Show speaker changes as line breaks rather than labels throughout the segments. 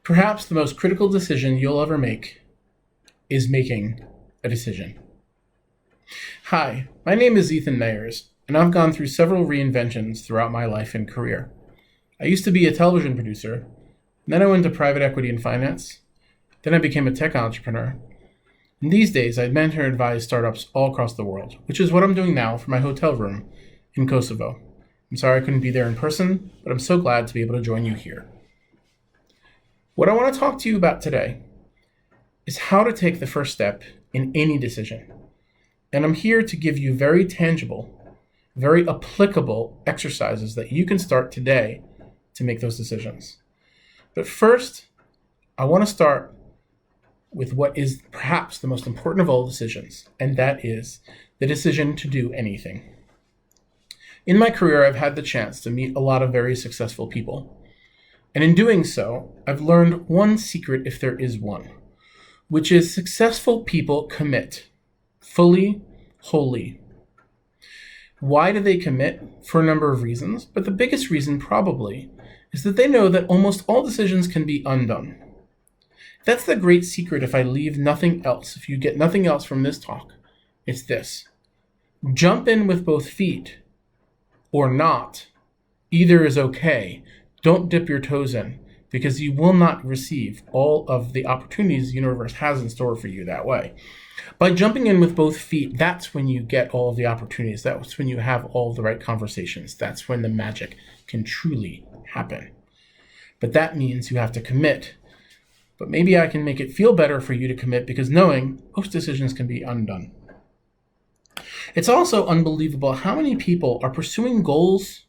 Perhaps the most critical decision you'll ever make is making a decision. Hi, my name is Ethan Meyers, and I've gone through several reinventions throughout my life and career. I used to be a television producer, then I went to private equity and finance, then I became a tech entrepreneur. And these days, I mentor and advise startups all across the world, which is what I'm doing now from my hotel room in Kosovo. I'm sorry I couldn't be there in person, but I'm so glad to be able to join you here. What I want to talk to you about today is how to take the first step in any decision. And I'm here to give you very tangible, very applicable exercises that you can start today to make those decisions. But first, I want to start with what is perhaps the most important of all decisions, and that is the decision to do anything. In my career, I've had the chance to meet a lot of very successful people. And in doing so, I've learned one secret, if there is one, which is successful people commit fully, wholly. Why do they commit? For a number of reasons, but the biggest reason probably is that they know that almost all decisions can be undone. That's the great secret if I leave nothing else, if you get nothing else from this talk, it's this. Jump in with both feet or not. Either is okay. Don't dip your toes in, because you will not receive all of the opportunities the universe has in store for you that way. By jumping in with both feet, that's when you get all of the opportunities. That's when you have all of the right conversations. That's when the magic can truly happen. But that means you have to commit. But maybe I can make it feel better for you to commit, because knowing most decisions can be undone. It's also unbelievable how many people are pursuing goals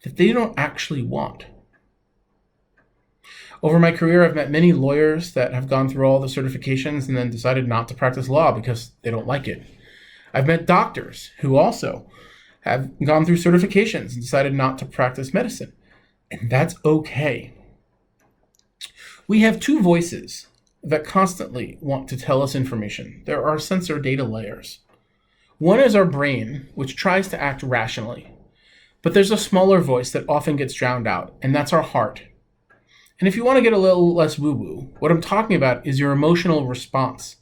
that they don't actually want. Over my career, I've met many lawyers that have gone through all the certifications and then decided not to practice law because they don't like it. I've met doctors who also have gone through certifications and decided not to practice medicine, and that's okay. We have two voices that constantly want to tell us information. There are sensor data layers. One is our brain, which tries to act rationally, but there's a smaller voice that often gets drowned out, and that's our heart. And if you want to get a little less woo-woo, what I'm talking about is your emotional response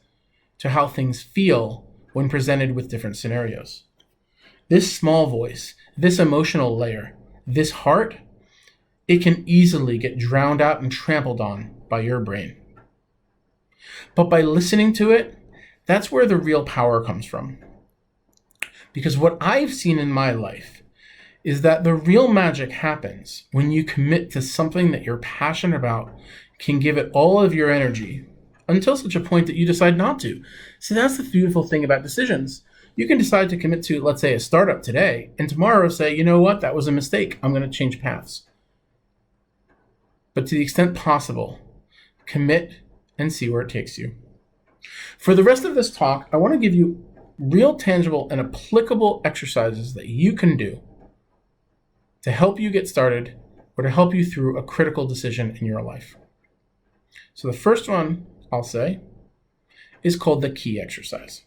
to how things feel when presented with different scenarios. This small voice, this emotional layer, this heart, it can easily get drowned out and trampled on by your brain. But by listening to it, that's where the real power comes from. Because what I've seen in my life is that the real magic happens when you commit to something that you're passionate about, can give it all of your energy until such a point that you decide not to. See, that's the beautiful thing about decisions. You can decide to commit to, let's say, a startup today, and tomorrow say, you know what, that was a mistake. I'm going to change paths. But to the extent possible, commit and see where it takes you. For the rest of this talk, I want to give you real, tangible, and applicable exercises that you can do to help you get started or to help you through a critical decision in your life. So the first one I'll say is called the key exercise.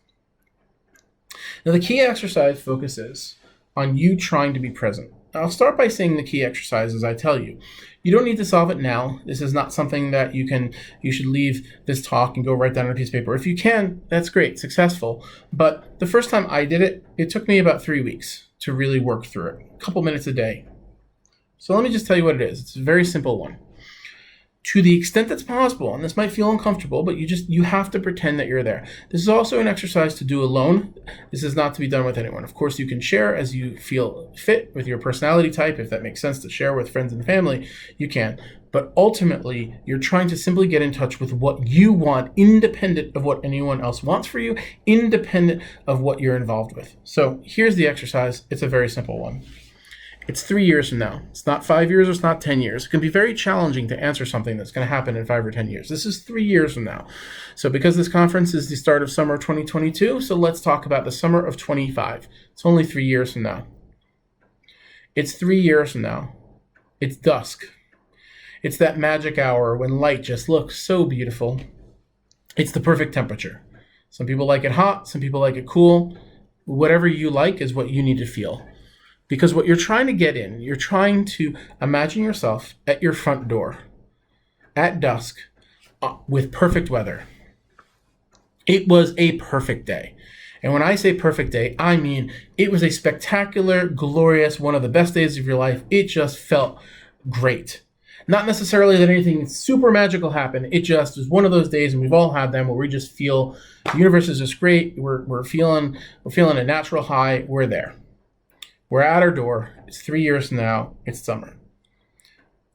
Now the key exercise focuses on you trying to be present. I'll start by saying the key exercise as I tell you. You don't need to solve it now. This is not something that you should leave this talk and go write down on a piece of paper. If you can, that's great, successful. But the first time I did it, it took me about 3 weeks to really work through it, a couple minutes a day. So let me just tell you what it is. It's a very simple one. To the extent that's possible, and this might feel uncomfortable, but you have to pretend that you're there. This is also an exercise to do alone. This is not to be done with anyone. Of course, you can share as you feel fit with your personality type. If that makes sense to share with friends and family, you can. But ultimately, you're trying to simply get in touch with what you want, independent of what anyone else wants for you, independent of what you're involved with. So here's the exercise. It's a very simple one. It's 3 years from now. It's not 5 years, or it's not 10 years. It can be very challenging to answer something that's going to happen in 5 or 10 years. This is 3 years from now. So because this conference is the start of summer 2022, so let's talk about the summer of 25. It's only 3 years from now. It's 3 years from now. It's dusk. It's that magic hour when light just looks so beautiful. It's the perfect temperature. Some people like it hot, some people like it cool. Whatever you like is what you need to feel. Because what you're trying to get in, you're trying to imagine yourself at your front door. at dusk with perfect weather. It was a perfect day. And when I say perfect day, I mean it was a spectacular, glorious, one of the best days of your life. It just felt great. Not necessarily that anything super magical happened. It just was one of those days, and we've all had them, where we just feel the universe is just great. We're feeling a natural high. We're there. We're at our door. It's 3 years from now. It's summer.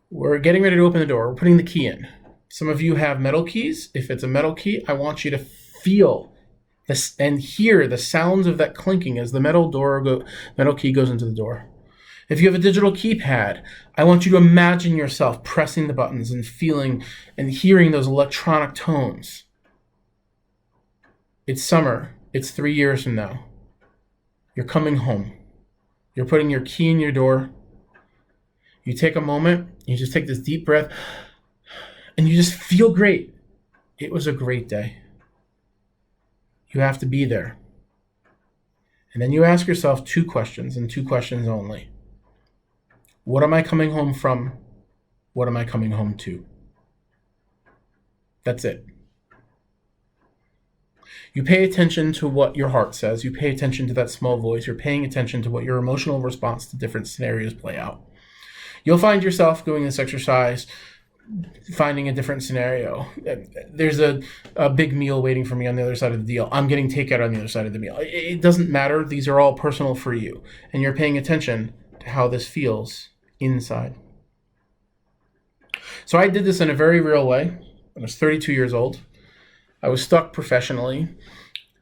We're getting ready to open the door. We're putting the key in. Some of you have metal keys. If it's a metal key, I want you to feel this and hear the sounds of that clinking as the metal key goes into the door. If you have a digital keypad, I want you to imagine yourself pressing the buttons and feeling and hearing those electronic tones. It's summer. It's 3 years from now. You're coming home. You're putting your key in your door. You take a moment, you just take this deep breath, and you just feel great. It was a great day. You have to be there. And then you ask yourself 2 questions, and 2 questions only. What am I coming home from? What am I coming home to? That's it. You pay attention to what your heart says. You pay attention to that small voice. You're paying attention to what your emotional response to different scenarios play out. You'll find yourself doing this exercise, finding a different scenario. There's a big meal waiting for me on the other side of the deal. I'm getting takeout on the other side of the meal. It doesn't matter. These are all personal for you. And you're paying attention to how this feels inside. So I did this in a very real way. I was 32 years old. I was stuck professionally.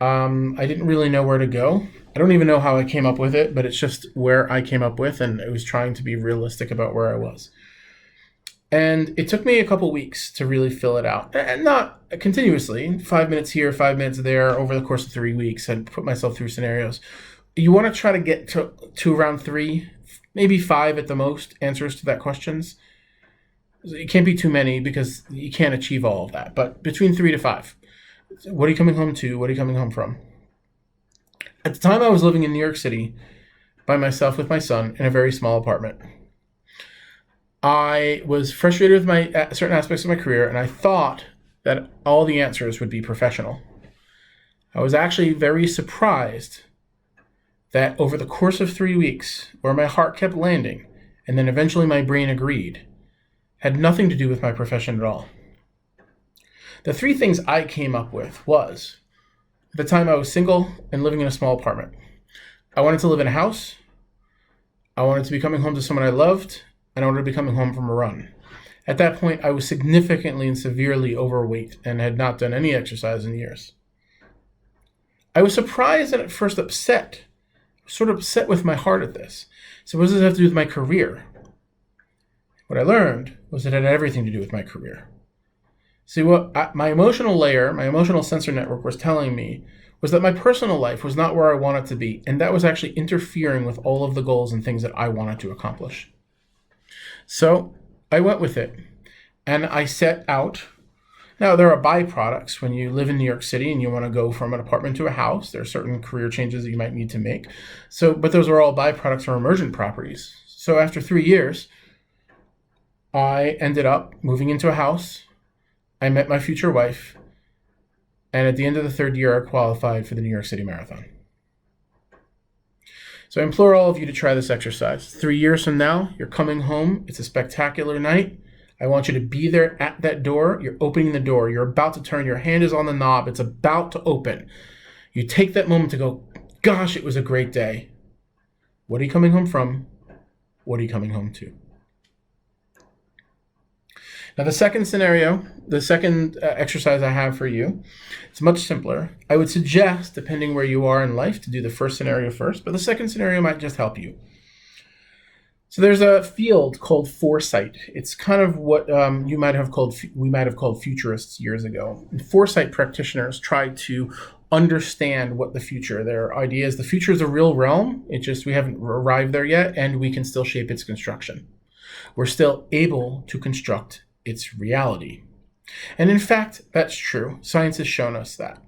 I didn't really know where to go. I don't even know how I came up with it, but it's just where I came up with, and I was trying to be realistic about where I was. And it took me a couple weeks to really fill it out, and not continuously, 5 minutes here, 5 minutes there, over the course of 3 weeks, and put myself through scenarios. You want to try to get to around 3, maybe 5 at the most, answers to that questions. It can't be too many because you can't achieve all of that, but between 3 to 5. What are you coming home to? What are you coming home from? At the time, I was living in New York City by myself with my son in a very small apartment. I was frustrated with certain aspects of my career, and I thought that all the answers would be professional. I was actually very surprised that over the course of 3 weeks, where my heart kept landing, and then eventually my brain agreed, had nothing to do with my profession at all. The 3 things I came up with was, at the time I was single and living in a small apartment. I wanted to live in a house. I wanted to be coming home to someone I loved, and I wanted to be coming home from a run. At that point, I was significantly and severely overweight and had not done any exercise in years. I was surprised and at first upset, sort of upset with my heart at this. So what does this have to do with my career? What I learned was it had everything to do with my career. See, what my emotional layer, my emotional sensor network was telling me was that my personal life was not where I wanted to be, and that was actually interfering with all of the goals and things that I wanted to accomplish. So I went with it, and I set out. Now, there are byproducts when you live in New York City and you want to go from an apartment to a house. There are certain career changes that you might need to make. But those are all byproducts from emergent properties. So after 3 years, I ended up moving into a house. I met my future wife, and at the end of the 3rd year, I qualified for the New York City Marathon. So I implore all of you to try this exercise. 3 years from now, you're coming home. It's a spectacular night. I want you to be there at that door. You're opening the door. You're about to turn. Your hand is on the knob. It's about to open. You take that moment to go, gosh, it was a great day. What are you coming home from? What are you coming home to? Now, the second scenario, the second exercise I have for you, it's much simpler. I would suggest, depending where you are in life, to do the first scenario first, but the second scenario might just help you. So there's a field called Foresight. It's kind of what we might have called futurists years ago. And Foresight practitioners try to understand what the future, their idea is the future is a real realm. It's just we haven't arrived there yet, and we can still shape its construction. We're still able to construct its reality. And in fact, that's true. Science has shown us that.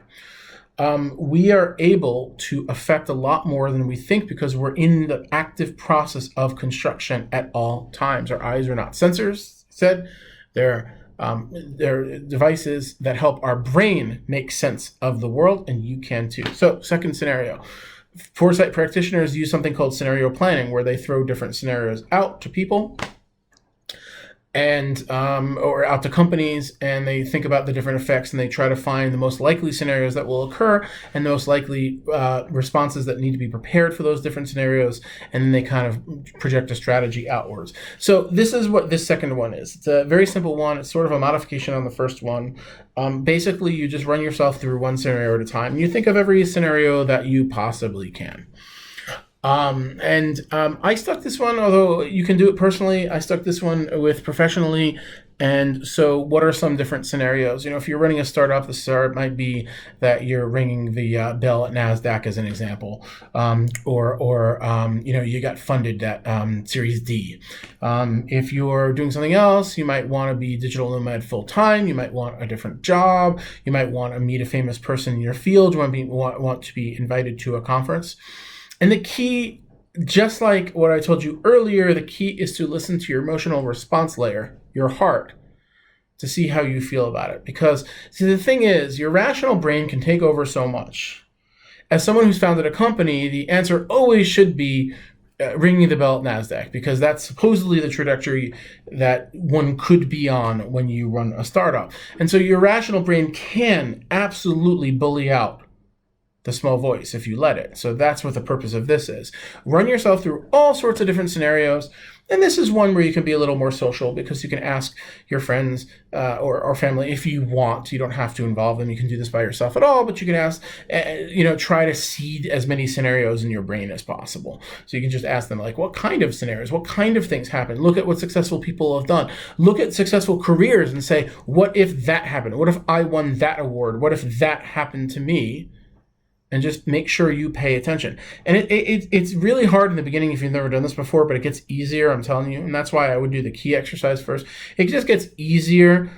We are able to affect a lot more than we think because we're in the active process of construction at all times. Our eyes are not sensors, they're They're devices that help our brain make sense of the world, and you can too. So, second scenario. Foresight practitioners use something called scenario planning, where they throw different scenarios out to people and or out to companies, and they think about the different effects, and they try to find the most likely scenarios that will occur and the most likely responses that need to be prepared for those different scenarios, and then they kind of project a strategy outwards. So this is what this second one is. It's a very simple one. It's sort of a modification on the first one. Basically, you just run yourself through one scenario at a time. You think of every scenario that you possibly can. I stuck this one, although you can do it personally, I stuck this one with professionally. And so what are some different scenarios? If you're running a startup, the start might be that you're ringing the bell at NASDAQ as an example, or you got funded at Series D. If you're doing something else, you might want to be digital nomad full time. You might want a different job. You might want to meet a famous person in your field. You want to be invited to a conference. And the key, just like what I told you earlier, the key is to listen to your emotional response layer, your heart, to see how you feel about it. Because, see, the thing is, your rational brain can take over so much. As someone who's founded a company, the answer always should be ringing the bell at NASDAQ, because that's supposedly the trajectory that one could be on when you run a startup. And so your rational brain can absolutely bully out the small voice if you let it. So that's what the purpose of this is. Run yourself through all sorts of different scenarios. And this is one where you can be a little more social, because you can ask your friends or family if you want. You don't have to involve them. You can do this by yourself at all, but you can ask, try to seed as many scenarios in your brain as possible. So you can just ask them, like, what kind of scenarios, what kind of things happen? Look at what successful people have done. Look at successful careers and say, what if that happened? What if I won that award? What if that happened to me? And just make sure you pay attention. And it's really hard in the beginning if you've never done this before, but it gets easier, I'm telling you. And that's why I would do the key exercise first. It just gets easier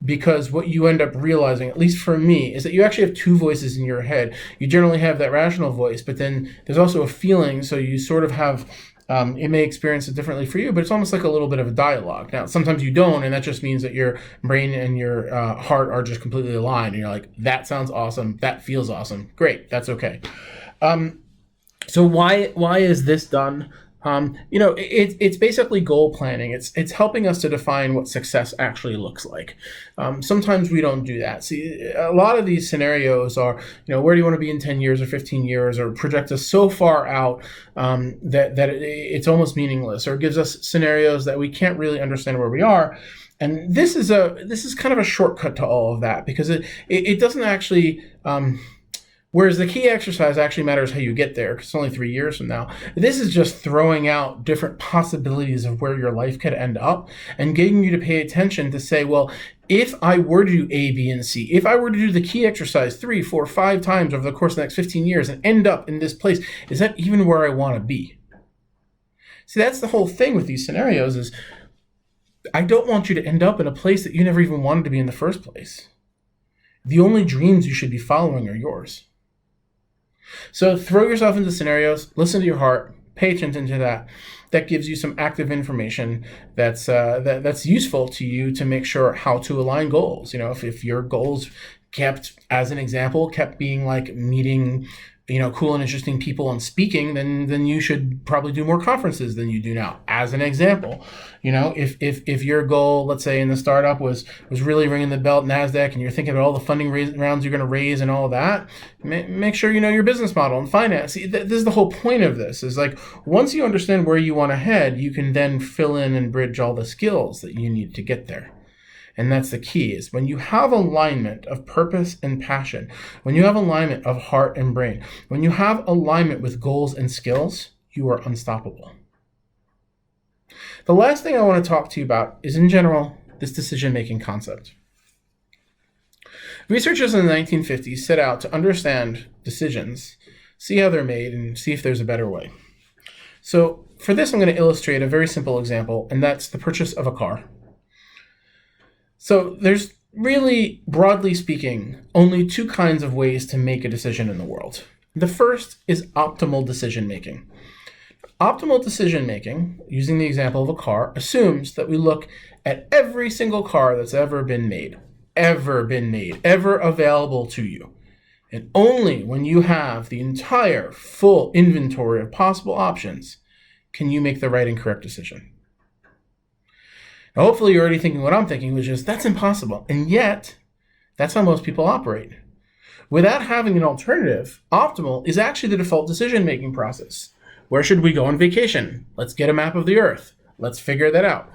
because what you end up realizing, at least for me, is that you actually have two voices in your head. You generally have that rational voice, but then there's also a feeling, so you sort of have... it may experience it differently for you, but it's almost like a little bit of a dialogue. Now, sometimes you don't, and that just means that your brain and your heart are just completely aligned. And you're like, that sounds awesome. That feels awesome. Great. That's okay. So why is this done? It's basically goal planning. It's helping us to define what success actually looks like. Sometimes we don't do that. See, a lot of these scenarios are, where do you want to be in 10 years or 15 years, or project us so far out that it's almost meaningless, or gives us scenarios that we can't really understand where we are. And this is kind of a shortcut to all of that, because it doesn't actually. Whereas the key exercise actually matters how you get there, because it's only 3 years from now. This is just throwing out different possibilities of where your life could end up and getting you to pay attention to say, well, if I were to do A, B, and C, if I were to do the key exercise 3, 4, 5 times over the course of the next 15 years and end up in this place, is that even where I want to be? See, that's the whole thing with these scenarios is I don't want you to end up in a place that you never even wanted to be in the first place. The only dreams you should be following are yours. So throw yourself into scenarios, listen to your heart, pay attention to that. That gives you some active information that's useful to you to make sure how to align goals. If your goals kept being like meeting, cool and interesting people and speaking, then you should probably do more conferences than you do now, as an example. If your goal, let's say in the startup was really ringing the bell at NASDAQ, and you're thinking about all the funding rounds you're going to raise and all that, make sure you know your business model and finance. See, this is the whole point of this, is like, once you understand where you want to head, you can then fill in and bridge all the skills that you need to get there. And that's the key, is when you have alignment of purpose and passion, when you have alignment of heart and brain, when you have alignment with goals and skills, you are unstoppable. The last thing I want to talk to you about is, in general, this decision-making concept. Researchers in the 1950s set out to understand decisions, see how they're made, and see if there's a better way. So for this, I'm going to illustrate a very simple example, and that's the purchase of a car. So there's really, broadly speaking, only two kinds of ways to make a decision in the world. The first is optimal decision-making. Optimal decision-making, using the example of a car, assumes that we look at every single car that's ever been made, ever available to you. And only when you have the entire full inventory of possible options can you make the right and correct decision. Now, hopefully you're already thinking what I'm thinking, which is that's impossible. And yet, that's how most people operate. Without having an alternative, optimal is actually the default decision-making process. Where should we go on vacation? Let's get a map of the earth. Let's figure that out.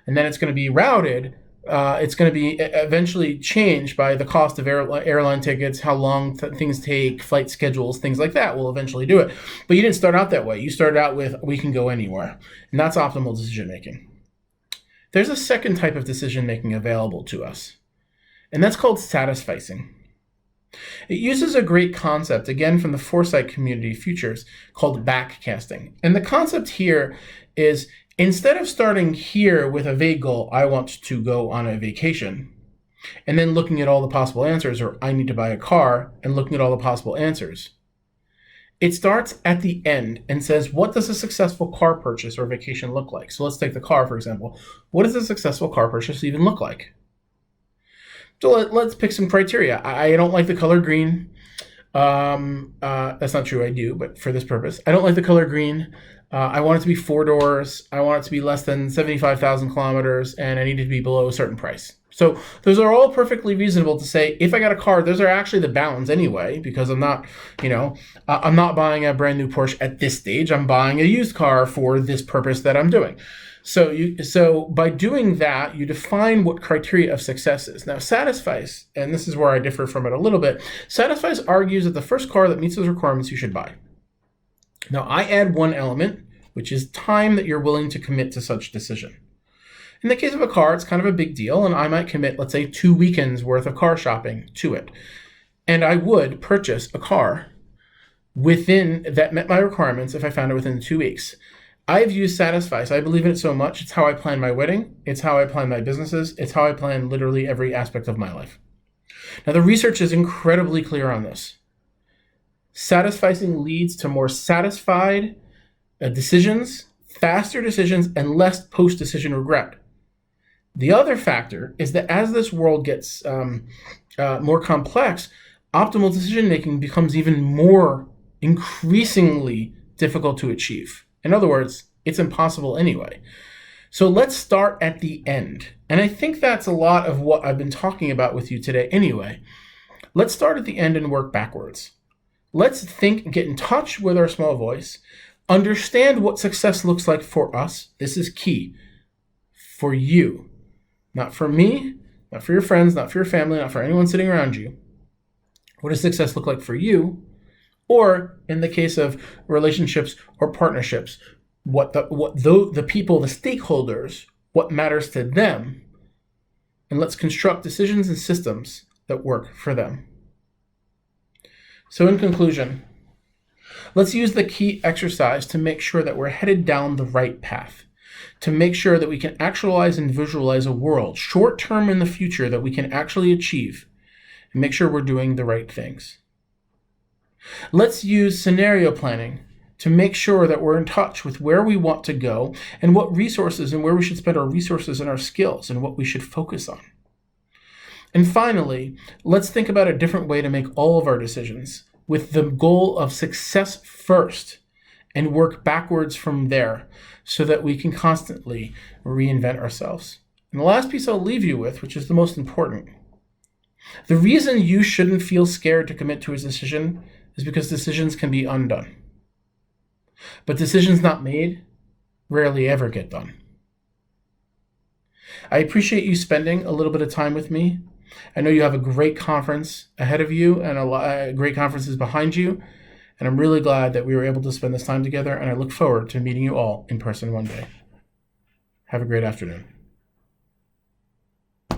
And then it's going to be routed. It's going to be eventually changed by the cost of airline tickets, how long things take, flight schedules, things like that will eventually do it. But you didn't start out that way. You started out with, we can go anywhere. And that's optimal decision-making. There's a second type of decision-making available to us, and that's called satisficing. It uses a great concept, again from the Foresight community futures, called backcasting. And the concept here is instead of starting here with a vague goal, I want to go on a vacation, and then looking at all the possible answers, or I need to buy a car, and looking at all the possible answers, it starts at the end and says, what does a successful car purchase or vacation look like? So let's take the car, for example. What does a successful car purchase even look like? So let's pick some criteria. I don't like the color green. That's not true, I do, but for this purpose. I don't like the color green. I want it to be 4 doors. I want it to be less than 75,000 kilometers, and I need it to be below a certain price. So those are all perfectly reasonable to say, if I got a car, those are actually the bounds anyway, because I'm not, I'm not buying a brand new Porsche at this stage. I'm buying a used car for this purpose that I'm doing. So by doing that, you define what criteria of success is. Now, Satisfice, and this is where I differ from it a little bit, Satisfice argues that the first car that meets those requirements you should buy. Now, I add one element, which is time that you're willing to commit to such decision. In the case of a car, it's kind of a big deal, and I might commit, let's say, 2 weekends worth of car shopping to it. And I would purchase a car that met my requirements if I found it within 2 weeks. I've used Satisfice. I believe in it so much. It's how I plan my wedding. It's how I plan my businesses. It's how I plan literally every aspect of my life. Now, the research is incredibly clear on this. Satisficing leads to more satisfied decisions, faster decisions, and less post-decision regret. The other factor is that as this world gets more complex, optimal decision-making becomes even more increasingly difficult to achieve. In other words, it's impossible anyway. So let's start at the end. And I think that's a lot of what I've been talking about with you today anyway. Let's start at the end and work backwards. Let's get in touch with our small voice, understand what success looks like for us. This is key. For you. Not for me, not for your friends, not for your family, not for anyone sitting around you. What does success look like for you? Or in the case of relationships or partnerships, what the people, the stakeholders, what matters to them, and let's construct decisions and systems that work for them. So in conclusion, let's use the key exercise to make sure that we're headed down the right path, to make sure that we can actualize and visualize a world short term in the future that we can actually achieve, and make sure we're doing the right things. Let's use scenario planning to make sure that we're in touch with where we want to go and what resources and where we should spend our resources and our skills and what we should focus on. And finally, let's think about a different way to make all of our decisions with the goal of success first and work backwards from there so that we can constantly reinvent ourselves. And the last piece I'll leave you with, which is the most important, the reason you shouldn't feel scared to commit to a decision is because decisions can be undone. But decisions not made rarely ever get done. I appreciate you spending a little bit of time with me. I know you have a great conference ahead of you and a lot of great conferences behind you. And I'm really glad that we were able to spend this time together, and I look forward to meeting you all in person one day. Have a great afternoon.